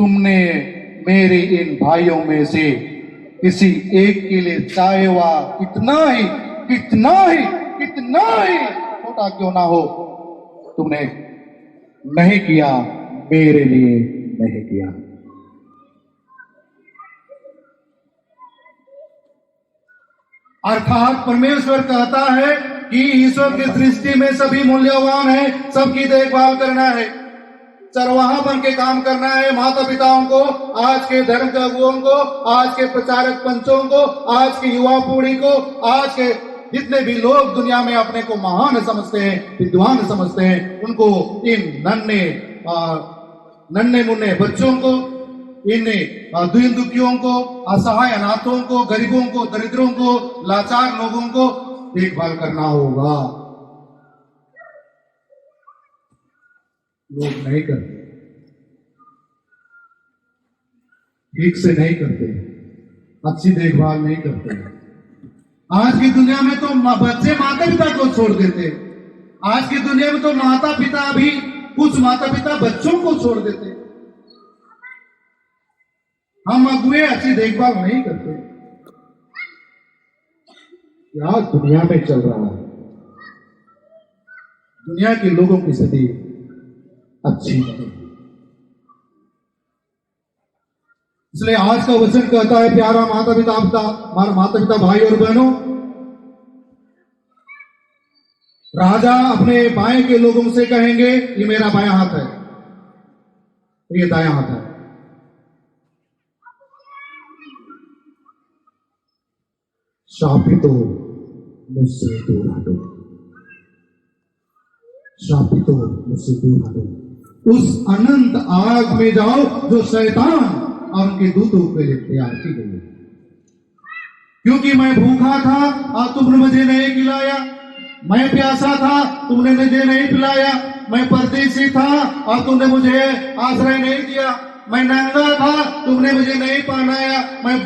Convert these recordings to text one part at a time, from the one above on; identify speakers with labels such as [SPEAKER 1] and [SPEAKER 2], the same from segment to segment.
[SPEAKER 1] तुमने मेरे इन भाइयों में से किसी एक के लिए, चाहे वह कितना ही छोटा क्यों ना हो, तुमने नहीं किया, मेरे लिए नहीं किया।
[SPEAKER 2] अर्थात परमेश्वर कहता है कि ईश्वर की दृष्टि में सभी मूल्यवान है, सबकी देखभाल करना है, चरवाहा बन के काम करना है। माता पिताओं को, आज के धर्म के अगुओं को, आज के प्रचारक पंचों को, आज की युवा पीढ़ी को, आज के जितने भी लोग दुनिया में अपने को महान समझते हैं, विद्वान समझते हैं, उनको इन नन्हे मुन्ने बच्चों को, इन दीन दुखियों को, असहाय अनाथों को, गरीबों को, दरिद्रों को, लाचार लोगों को देखभाल करना होगा। लोग नहीं करते, ठीक से नहीं करते, अच्छी देखभाल नहीं करते। आज की दुनिया में तो बच्चे माता पिता को छोड़ देते। आज की दुनिया में तो माता पिता भी, कुछ माता पिता बच्चों को छोड़ देते। हम अगुए अच्छी देखभाल नहीं करते। क्या दुनिया में चल रहा है? दुनिया के लोगों की स्थिति अच्छी नहीं। इसलिए आज का वचन कहता है, प्यारा माता पिता भाई और बहनों, राजा अपने बाएं के लोगों से कहेंगे, ये मेरा बायां हाथ है, ये दायां हाथ है। शापितो मुझसे दूर हटो, शापितो मुझसे दूर हटो, उस अनंत आग में जाओ जो शैतान और उनके दूतों के लिए तैयार की गई है। क्योंकि मैं भूखा था और तुमने मुझे नहीं खिलाया, मैं प्यासा था तुमने मुझे नहीं पिलाया, मैं परदेसी था और तुमने मुझे आश्रय नहीं दिया, मैं नंगा था तुमने मुझे नहीं पहनाया, मैं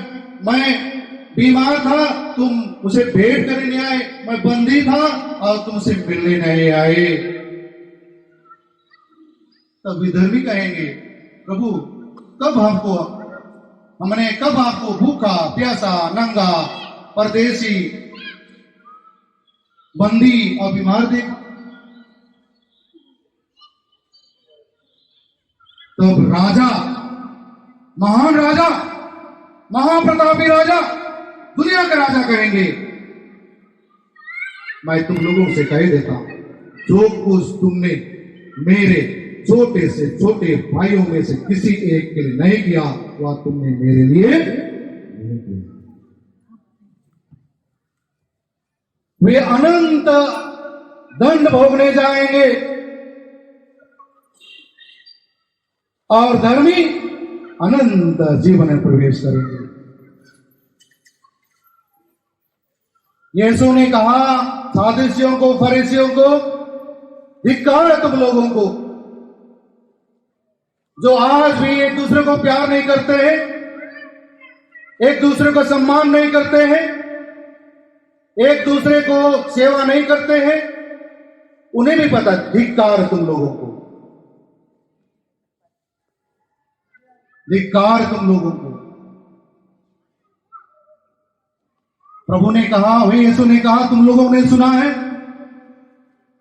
[SPEAKER 2] बीमार था तुम मुझे भेंट करने नहीं आए, मैं बंदी था और तुमसे मिलने नहीं आए। तब विधर्मी कहेंगे, प्रभु कब आपको भूखा, प्यासा, नंगा, परदेसी, बंदी और बीमार देखा? तब राजा, महाप्रतापी राजा, दुनिया का राजा कहेंगे, मैं तुम लोगों से कह देता हूं, जो कुछ तुमने मेरे छोटे से छोटे भाइयों में से किसी एक के लिए नहीं किया, वह तुमने मेरे लिए नहीं किया। वे अनंत दंड भोगने जाएंगे और धर्मी अनंत जीवन में प्रवेश करेंगे। यीशु ने कहा सादुसियों को, फरीसियों को, धिक्कार है तुम लोगों को जो आज भी एक दूसरे को प्यार नहीं करते हैं, एक दूसरे को सम्मान नहीं करते हैं, एक दूसरे को सेवा नहीं करते हैं। उन्हें भी पता, धिक्कार तुम लोगों को, धिक्कार तुम लोगों को। प्रभु ने कहा, वही यीशु ने कहा, तुम लोगों ने सुना है,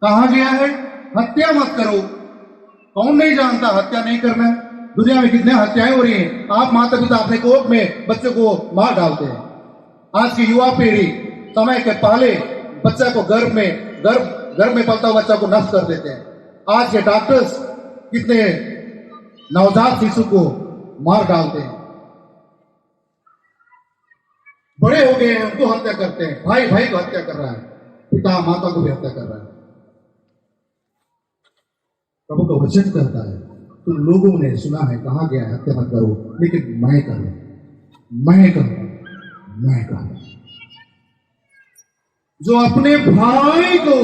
[SPEAKER 2] कहा गया है, हत्या मत करो। कौन नहीं जानता हत्या नहीं करना है? दुनिया में कितने हत्याएं हो रही हैं। आप माता पिता अपने कोख में बच्चों को मार डालते हैं। आज की युवा पीढ़ी समय के पहले बच्चा को गर्भ में पलता हुआ बच्चा को नष्ट कर देते हैं। आज के डॉक्टर्स कितने नवजात शिशु को मार डालते हैं। बड़े हो गए हैं, उनको हत्या करते हैं। भाई भाई को हत्या कर रहा है, पिता माता को भी हत्या कर रहा है। प्रभु का वचन कहता है, तुम लोगों ने सुना है, कहा गया है, हत्या मत करो, लेकिन मैं करूं, मैं करूं। जो अपने भाई को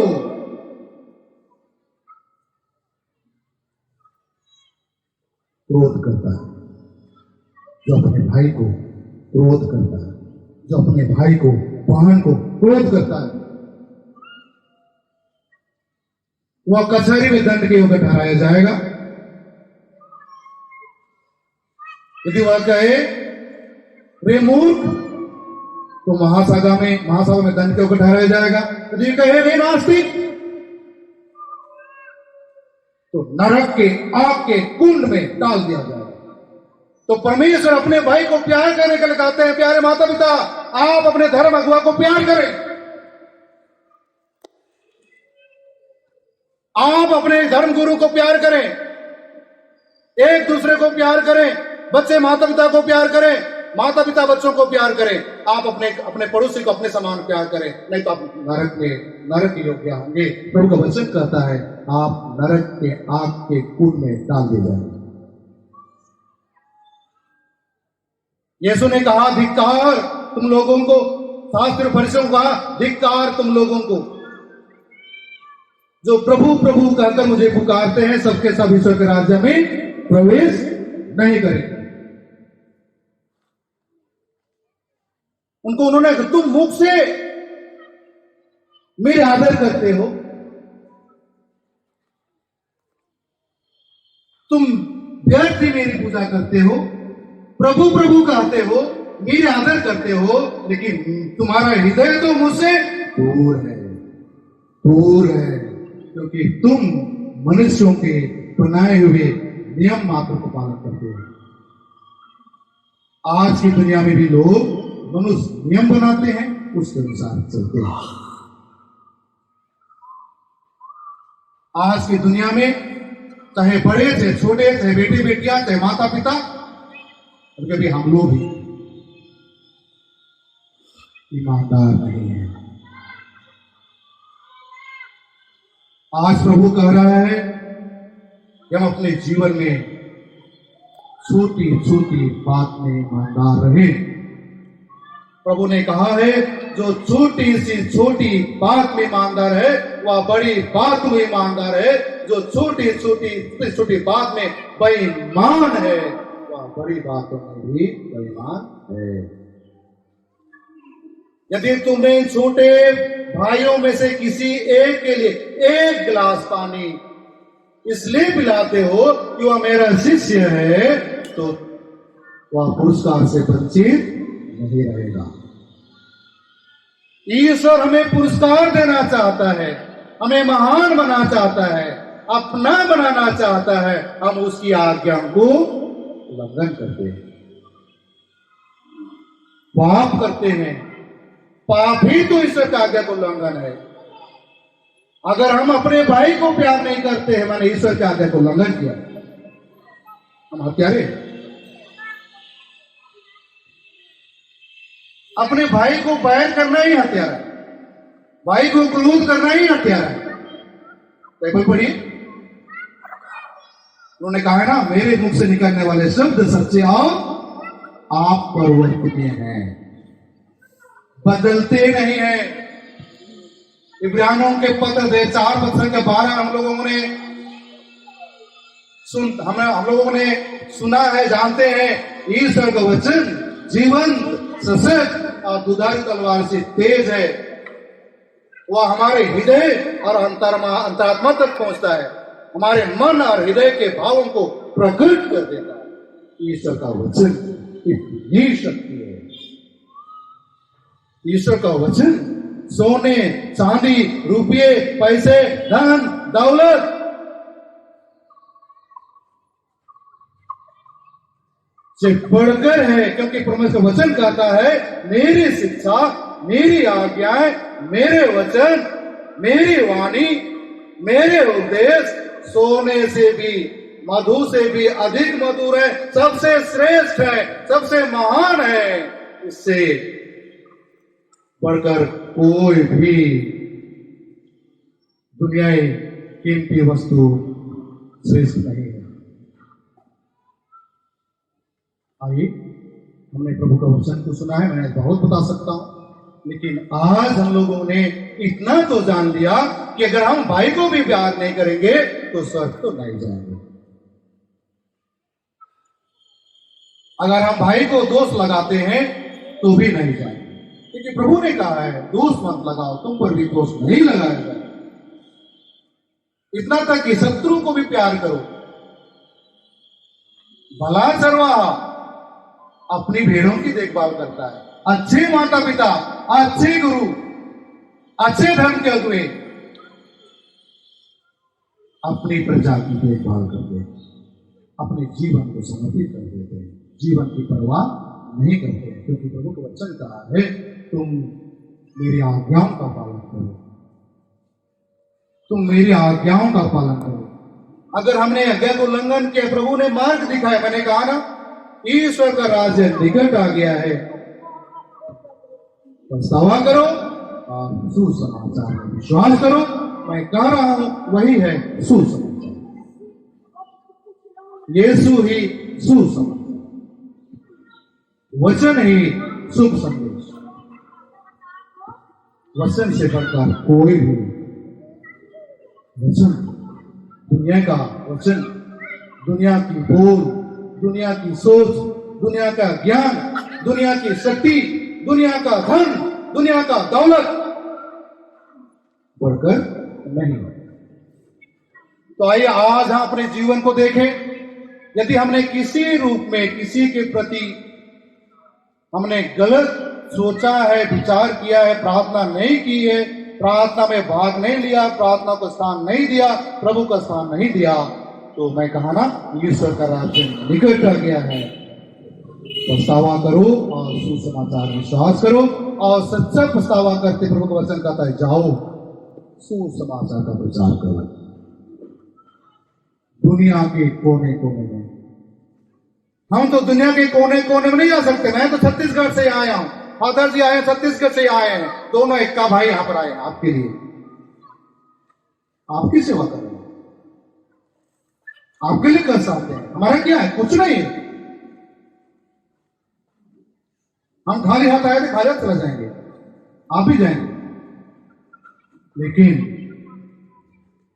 [SPEAKER 2] क्रोध करता है, जो अपने भाई को क्रोध करता है, जो अपने भाई को, बहन को क्रोध करता है, वह कचहरी में दंड के योग्य ठहराया जाएगा। यदि वह कहे रे मूर्ख, तो महासभा में दंड के ऊपर ठहराया जाएगा। यदि कहे रे नास्तिक, तो नरक के आग के कुंड में डाल दिया जाएगा। तो परमेश्वर अपने भाई को प्यार करने के लिए कहते हैं, प्यारे माता पिता, आप अपने धर्म अगुआ को प्यार करें, आप अपने धर्म गुरु को प्यार करें, एक दूसरे को प्यार करें, बच्चे माता पिता को प्यार करें, माता पिता बच्चों को प्यार करें, आप अपने पड़ोसी को अपने समान प्यार करें, नहीं तो आप नरक के योग्य होंगे। प्रभु का वचन कहता है, आप नरक के आग के कुंड में डाल दिए जाएंगे। यीशु ने कहा, धिक्कार तुम लोगों को, शास्त्र फरीसियों को कहा, धिक्कार तुम लोगों को जो प्रभु प्रभु कहकर मुझे पुकारते हैं, सबके सब ईश्वर के राज्य में प्रवेश नहीं करेंगे। उनको उन्होंने, तुम मुख से मेरे आदर करते हो, तुम व्यर्थ ही मेरी पूजा करते हो, प्रभु प्रभु कहते हो, मेरे आदर करते हो, लेकिन तुम्हारा हृदय तो मुझसे दूर है, दूर है, क्योंकि तुम मनुष्यों के बनाए हुए नियम मात्र को पालन करते हो। आज की दुनिया में भी लोग मनुष्य नियम बनाते हैं, उसके अनुसार चलते हैं। आज की दुनिया में चाहे बड़े चाहे छोटे, चाहे बेटे बेटियां, चाहे माता पिता, और कभी हम लोग भी ईमानदार नहीं है। आज प्रभु कह रहा है कि हम अपने जीवन में छोटी छोटी बात में ईमानदार रहें। प्रभु ने कहा है, जो छोटी सी छोटी बात में ईमानदार है, वह बड़ी बात में ईमानदार है। जो छोटी छोटी छोटी बात में बेईमान है, वह बड़ी बातों में भी बेईमान है। यदि तुम्हें छोटे भाइयों में से किसी एक के लिए एक गिलास पानी इसलिए पिलाते हो कि वह मेरा शिष्य है, तो वह पुरस्कार से वंचित नहीं रहेगा। ईश्वर हमें पुरस्कार देना चाहता है, हमें महान बनाना चाहता है, अपना बनाना चाहता है। हम उसकी आज्ञा को उल्लंघन करते हैं, पाप करते हैं। पाप ही तो ईश्वर की आज्ञा को उल्लंघन है। अगर हम अपने भाई को प्यार नहीं करते हैं, मैंने ईश्वर की आज्ञा को उल्लंघन किया, हम हत्यारे। अपने भाई को बैर करना ही हत्यारा है, भाई को क्रोध करना ही हत्यारा है। बाइबल पढ़िए, उन्होंने कहा है ना, मेरे मुख से निकलने वाले शब्द सच्चे और आप परिवर्तनीय हैं, बदलते नहीं हैं। इब्रानियों के पत्र 4:12 हम लोगों ने सुना है, जानते हैं, ईश्वर का वचन जीवंत, सशक्त और दुधारी तलवार से तेज है। वह हमारे हृदय और अंतरात्मा तक पहुंचता है, हमारे मन और हृदय के भावों को प्रकट कर देता है। ईश्वर का वचन इतनी शक्ति है। ईश्वर का वचन सोने, चांदी, रुपये, पैसे, धन, दौलत से बढ़कर है, क्योंकि परमेश्वर का वचन कहता है, मेरी शिक्षा, मेरी आज्ञाएं, मेरे वचन, मेरी वाणी, मेरे उपदेश सोने से भी, मधु से भी अधिक मधुर है, सबसे श्रेष्ठ है, सबसे महान है। इससे बढ़कर कोई भी दुनियाई कीमती वस्तु श्रेष्ठ नहीं है। आइए, हमने प्रभु का वचन को सुना है, मैं बहुत बता सकता हूं, लेकिन आज हम लोगों ने इतना तो जान लिया कि अगर हम भाई को भी प्यार नहीं करेंगे तो स्वर्ग तो नहीं जाएंगे। अगर हम भाई को दोष लगाते हैं तो भी नहीं जाएंगे, क्योंकि प्रभु ने कहा है, दोष मत लगाओ, तुम पर भी दोष नहीं लगाया जाए। इतना तक कि शत्रु को भी प्यार करो। भला चरवाहा अपनी भेड़ों की देखभाल करता है। अच्छे माता पिता, अच्छे गुरु, अच्छे धर्म के अगुवे अपनी प्रजा की देखभाल करते हैं, अपने जीवन को समर्पित कर देते हैं, जीवन की परवाह नहीं करते, क्योंकि प्रभु का वचन कहा है तुम मेरी आज्ञाओं का पालन करो, तुम मेरी आज्ञाओं का पालन करो। अगर हमने आज्ञा को उल्लंघन किया, प्रभु ने मार्ग दिखाया, मैंने कहा ना ईश्वर का राज्य निकट आ गया है, पछतावा करो और सुसमाचार में विश्वास करो। मैं कह रहा हूं वही है सुसमाचार, यीशु ही सुसमाचार, वचन ही शुभ संदेश। वचन से बढ़कर कोई भी वचन, दुनिया का वचन, दुनिया की बोल, दुनिया की सोच, दुनिया का ज्ञान, दुनिया की शक्ति, दुनिया का धन, दुनिया का दौलत बढ़कर नहीं। तो आइए आज हम अपने जीवन को देखें। यदि हमने किसी रूप में किसी के प्रति हमने गलत सोचा है, विचार किया है, प्रार्थना नहीं की है, प्रार्थना में भाग नहीं लिया, प्रार्थना को स्थान नहीं दिया, प्रभु का स्थान नहीं दिया, तो मैं कहा ना ईश्वर का राज्य निकट आ गया है। पछतावा करो और सुसमाचार में विश्वास करो, और सच्चा पछतावा करते प्रभु का वचन कहता है जाओ सुसमाचार का प्रचार करो दुनिया के कोने कोने में। हम तो दुनिया के कोने कोने में नहीं जा सकते। मैं तो छत्तीसगढ़ से आया हूं, फादर जी आए छत्तीसगढ़ से आए हैं, दोनों इक्का भाई यहां पर आए हैं आपके लिए, आपकी सेवा कर रहे हैं, आपके लिए कर सकते हैं। हमारा क्या है? कुछ नहीं है। हम खाली हाथ आए थे, खाली हाथ चला जाएंगे, आप भी जाएंगे, लेकिन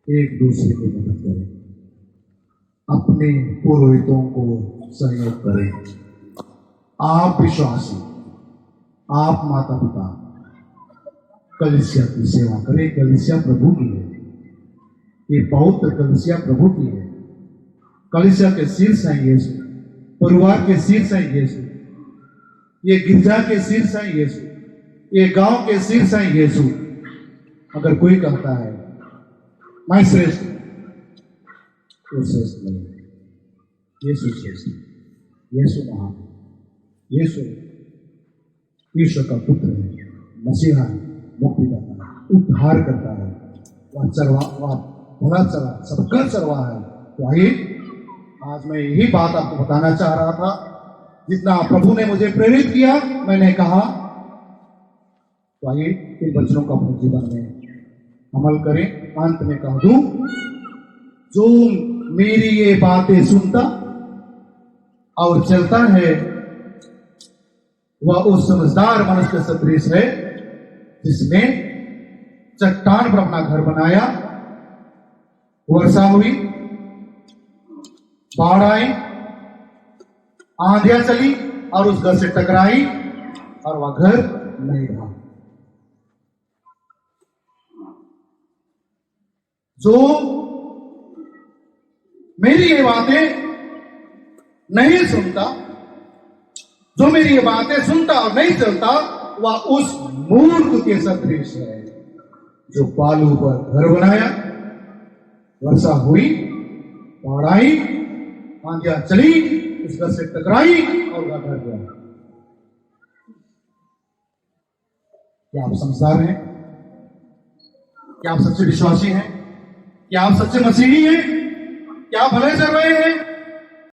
[SPEAKER 2] एक दूसरे की मदद करें, अपने पुरोहितों को सहयोग करें। आप विश्वासी, आप माता पिता कलीसिया की सेवा करें। कलीसिया प्रभु की है, ये पवित्र कलीसिया प्रभु की है। कलीसिया के शीर्ष हैं यीशु, परिवार के शीर्ष हैं यीशु, ये गिरजा के शीर्ष हैं यीशु, ये गांव के शीर्ष हैं यीशु। अगर कोई कहता है मैं श्रेष्ठ, तो श्रेष्ठ नहीं, यीशु श्रेष्ठ, यीशु महान, यीशु ईश्वर का पुत्र है, मसीहा है, मुक्तिदाता है, उद्धार करता है, वह चरवा, वह भला चरवा, सबका चरवा है। तो आइए आज मैं यही बात आपको बताना चाह रहा था। जितना प्रभु ने मुझे प्रेरित किया मैंने कहा, तो आइए इन वचनों को अपने जीवन में अमल करें। अंत में कह दूं, जो मेरी ये बातें सुनता और चलता है वह उस समझदार मनुष्य के सदृश है जिसने चट्टान पर अपना घर बनाया। वर्षा हुई, बाढ़ आई, आंधियां चली और उस घर से टकराई और वह घर नहीं रहा। जो मेरी ये बातें नहीं सुनता, जो मेरी ये बातें सुनता और नहीं चलता, वह उस मूर्ख के सदृश है जो बालू पर घर बनाया। वर्षा हुई, बाढ़ आई, आंधियां चली, उस घर से टकराई और वह घर गया। क्या आप समझदार हैं? क्या आप सच्चे विश्वासी हैं? क्या आप सच्चे मसीही हैं? क्या आप भले चल रहे हैं?